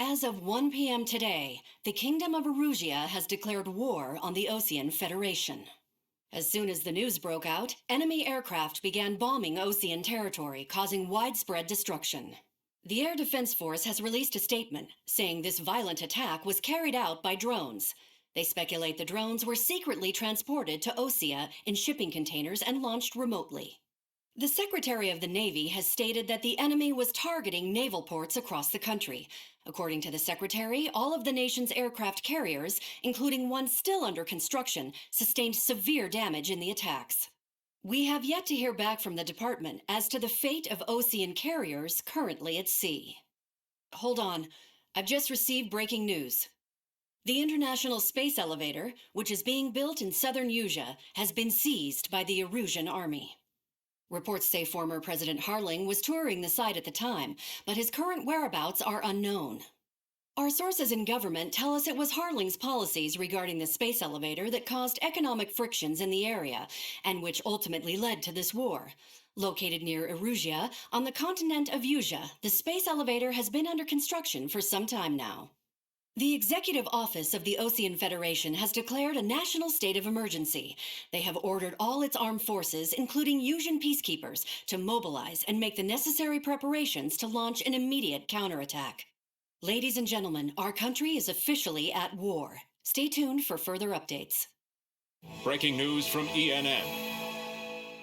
As of 1 p.m. today, the Kingdom of Erusia has declared war on the Osean Federation. As soon as the news broke out, enemy aircraft began bombing Osean territory, causing widespread destruction. The Air Defense Force has released a statement saying this violent attack was carried out by drones. They speculate the drones were secretly transported to Osea in shipping containers and launched remotely. The Secretary of the Navy has stated that the enemy was targeting naval ports across the country. According to the Secretary, all of the nation's aircraft carriers, including one still under construction, sustained severe damage in the attacks. We have yet to hear back from the department as to the fate of Osean carriers currently at sea. Hold on, I've just received breaking news. The International Space Elevator, which is being built in southern Usea, has been seized by the Erusian Army. Reports say former President Harling was touring the site at the time, but his current whereabouts are unknown. Our sources in government tell us it was Harling's policies regarding the space elevator that caused economic frictions in the area, and which ultimately led to this war. Located near Erusia, on the continent of Usea, the space elevator has been under construction for some time now. The Executive Office of the Osean Federation has declared a national state of emergency. They have ordered all its armed forces, including Usean peacekeepers, to mobilize and make the necessary preparations to launch an immediate counterattack. Ladies and gentlemen, our country is officially at war. Stay tuned for further updates. Breaking news from ENN.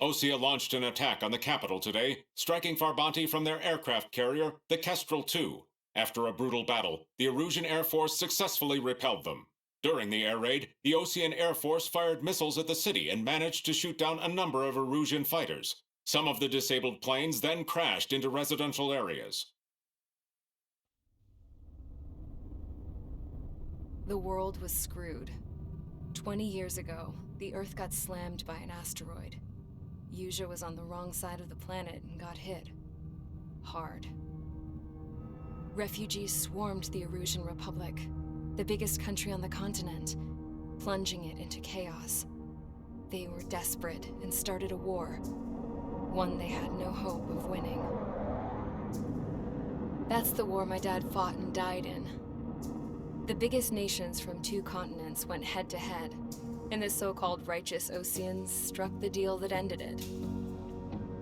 Osea launched an attack on the capital today, striking Farbanti from their aircraft carrier, the Kestrel II. After a brutal battle, the Erusian Air Force successfully repelled them. During the air raid, the Osean Air Force fired missiles at the city and managed to shoot down a number of Erusian fighters. Some of the disabled planes then crashed into residential areas. The world was screwed. 20 years ago, the Earth got slammed by an asteroid. Usea was on the wrong side of the planet and got hit. Hard. Refugees swarmed the Erusian Republic, the biggest country on the continent, plunging it into chaos. They were desperate and started a war, one they had no hope of winning. That's the war my dad fought and died in. The biggest nations from 2 continents went head-to-head, and the so-called righteous Oseans struck the deal that ended it.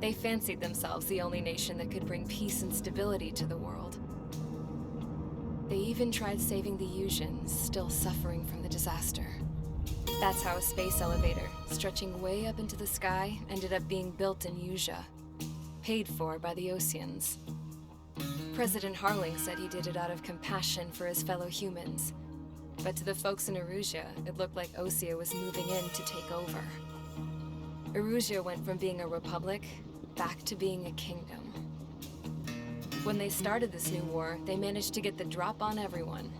They fancied themselves the only nation that could bring peace and stability to the world. They even tried saving the Useans, still suffering from the disaster. That's how a space elevator, stretching way up into the sky, ended up being built in Usea, paid for by the Oseans. President Harling said he did it out of compassion for his fellow humans. But to the folks in Erusia, it looked like Osea was moving in to take over. Erusia went from being a republic back to being a kingdom. When they started this new war, they managed to get the drop on everyone.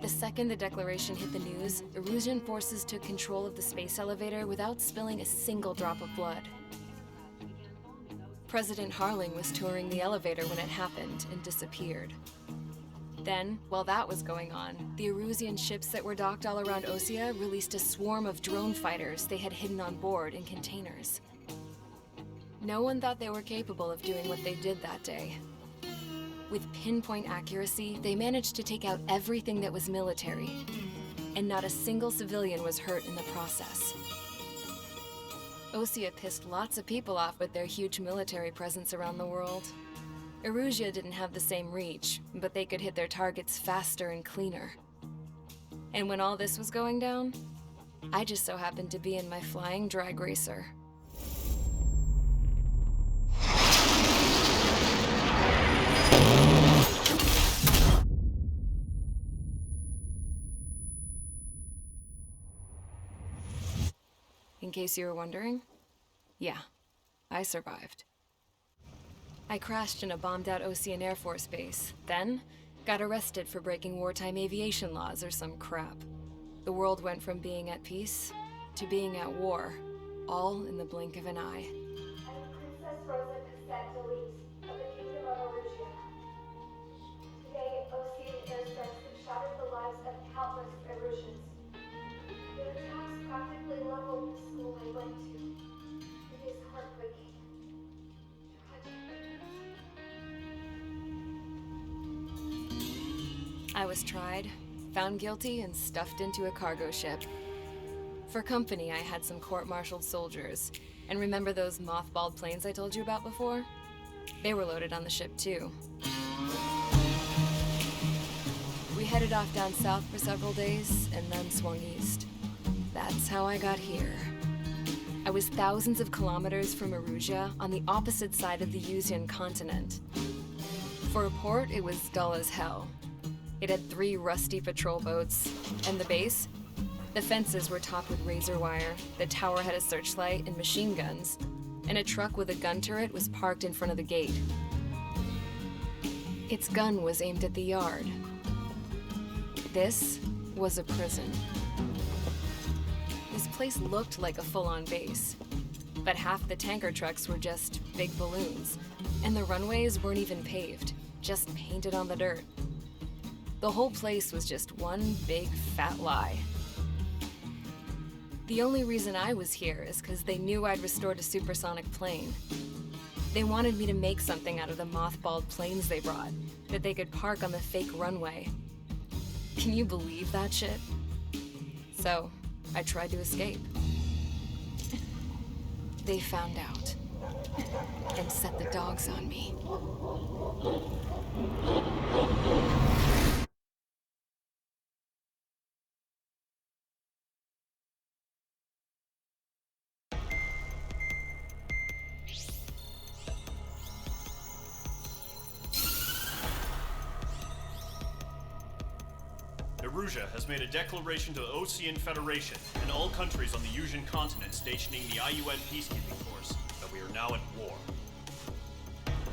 The second the declaration hit the news, Erusian forces took control of the space elevator without spilling a single drop of blood. President Harling was touring the elevator when it happened and disappeared. Then, while that was going on, the Erusian ships that were docked all around Osea released a swarm of drone fighters they had hidden on board in containers. No one thought they were capable of doing what they did that day. With pinpoint accuracy, they managed to take out everything that was military, and not a single civilian was hurt in the process. Osea pissed lots of people off with their huge military presence around the world. Erusia didn't have the same reach, but they could hit their targets faster and cleaner. And when all this was going down, I just so happened to be in my flying drag racer. In case you were wondering, yeah, I survived. I crashed in a bombed-out Osean Air Force base, then got arrested for breaking wartime aviation laws or some crap. The world went from being at peace to being at war, all in the blink of an eye. I am Princess Rosa Cassette Delete of the Kingdom of Erusia. Today, Osean airstrikes have shattered the lives of countless Erusians. Their attacks practically leveled the school I went to. It is heartbreaking. Tragic. I was tried, found guilty, and stuffed into a cargo ship. For company, I had some court-martialed soldiers. And remember those mothballed planes I told you about before? They were loaded on the ship, too. We headed off down south for several days, and then swung east. That's how I got here. I was thousands of kilometers from Erusia, on the opposite side of the Yuzian continent. For a port, it was dull as hell. It had 3 rusty patrol boats, and the base? The fences were topped with razor wire, the tower had a searchlight and machine guns, and a truck with a gun turret was parked in front of the gate. Its gun was aimed at the yard. This was a prison. This place looked like a full-on base, but half the tanker trucks were just big balloons, and the runways weren't even paved, just painted on the dirt. The whole place was just one big fat lie. The only reason I was here is because they knew I'd restored a supersonic plane. They wanted me to make something out of the mothballed planes they brought, that they could park on the fake runway. Can you believe that shit? So, I tried to escape. They found out, and set the dogs on me. Erusia has made a declaration to the Ocean Federation and all countries on the Yuzian continent stationing the IUN peacekeeping force that we are now at war.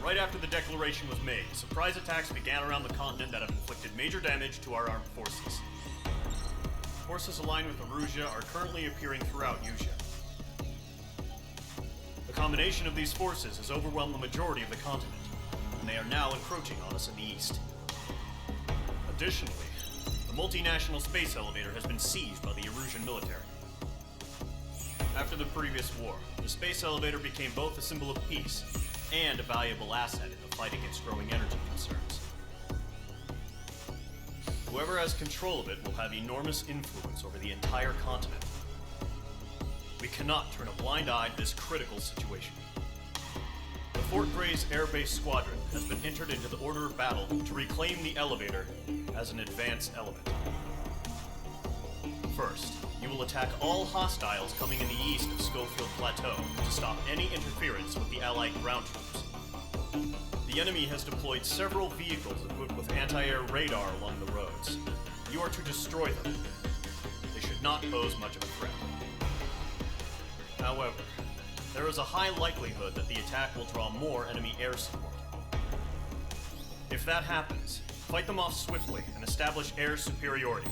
Right after the declaration was made, surprise attacks began around the continent that have inflicted major damage to our armed forces. Forces aligned with Erusia are currently appearing throughout Yusia. The combination of these forces has overwhelmed the majority of the continent, and they are now encroaching on us in the east. Additionally, the multinational space elevator has been seized by the Erusian military. After the previous war, the space elevator became both a symbol of peace and a valuable asset in the fight against growing energy concerns. Whoever has control of it will have enormous influence over the entire continent. We cannot turn a blind eye to this critical situation. The Fort Gray's Air Base Squadron has been entered into the order of battle to reclaim the elevator as an advanced element. First, you will attack all hostiles coming in the east of Schofield Plateau to stop any interference with the Allied ground troops. The enemy has deployed several vehicles equipped with anti-air radar along the roads. You are to destroy them. They should not pose much of a threat. However, there is a high likelihood that the attack will draw more enemy air support. If that happens, fight them off swiftly and establish air superiority.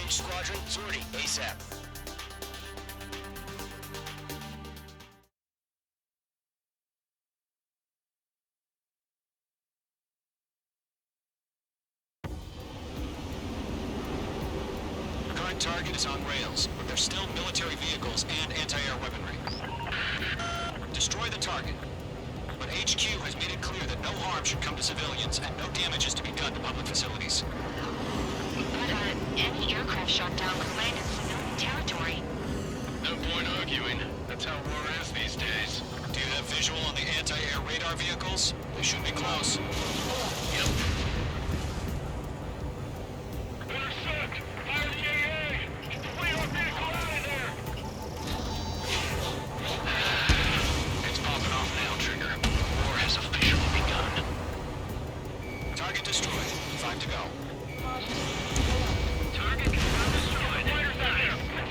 Squadron, sortie, ASAP. Current target is on rails, but there's still military vehicles and anti-air weaponry. Destroy the target. But HQ has made it clear that no harm should come to civilians and no damage is to be done to public facilities. Any aircraft shot down could land in civilian territory. No point arguing. That's how war is these days. Do you have visual on the anti-air radar vehicles? They should be close. Yep. Intercept! Fire the AA! Flee our vehicle out of there! It's popping off now, Trigger. War has officially begun. Target destroyed. 5 to go. Target destroyed. Fighters out there!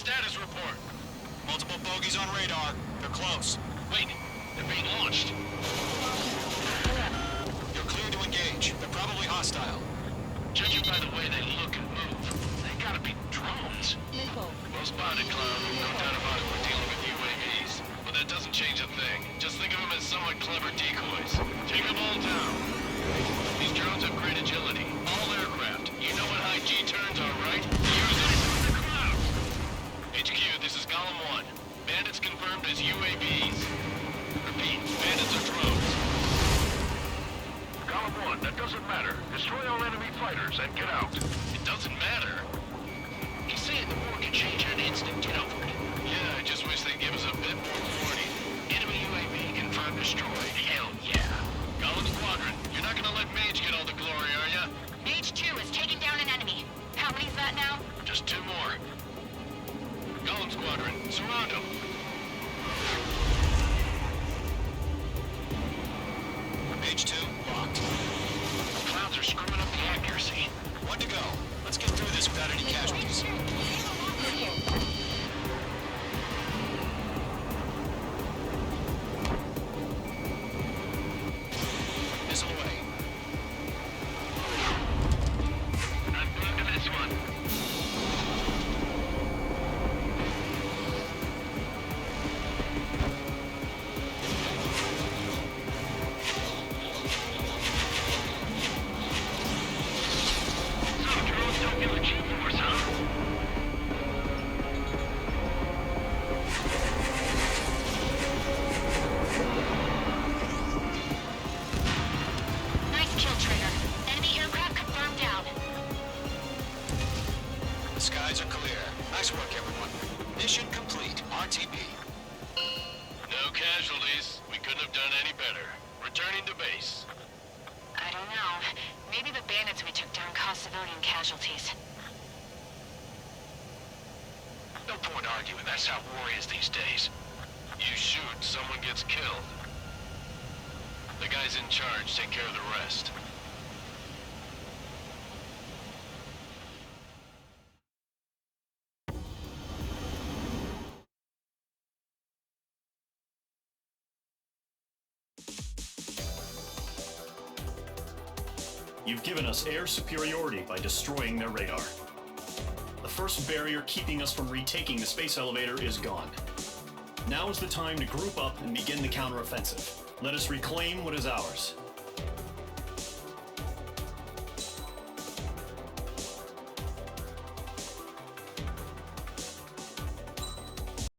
Status report. Multiple bogies on radar. They're close. Wait, they're being launched. You're clear to engage. They're probably hostile. Judging by the way they look and move, they gotta be drones. Well spotted, Cloud. No doubt about it, we're dealing with UAVs. But that doesn't change a thing. Just think of them as somewhat clever decoys. Take them all down. These drones have great agility. All aircraft. You know what high G turns are, right? Use it in the clouds. HQ, this is Column 1. Bandits confirmed as UAVs. Repeat, bandits are drones. Column 1, that doesn't matter. Destroy all enemy fighters and get out. It doesn't matter. He's saying the war can change in an instant. Get over it. Yeah, I just wish they'd give us a bit more warning. Enemy UAV confirmed destroyed. Hell yeah. Column Squadron, you're not gonna let Mage get all the glory, are ya? Mage 2 is taking down an enemy. How many's that now? Just 2 more. Column Squadron, surround them. Mage 2, locked. Clouds are screwing up the accuracy. 1 to go. Let's get through this without any casualties. Missile away. I'm going to this one. So drones don't give a G-force, huh? Nice kill, Trigger. Enemy aircraft confirmed down. The skies are clear. Nice work, everyone. Mission complete. RTB. No casualties. We couldn't have done any better. Returning to base. I don't know. Maybe the bandits we took down caused civilian casualties. No point arguing. That's how war is these days. You shoot, someone gets killed. The guys in charge take care of the rest. You've given us air superiority by destroying their radar. The first barrier keeping us from retaking the space elevator is gone. Now is the time to group up and begin the counteroffensive. Let us reclaim what is ours.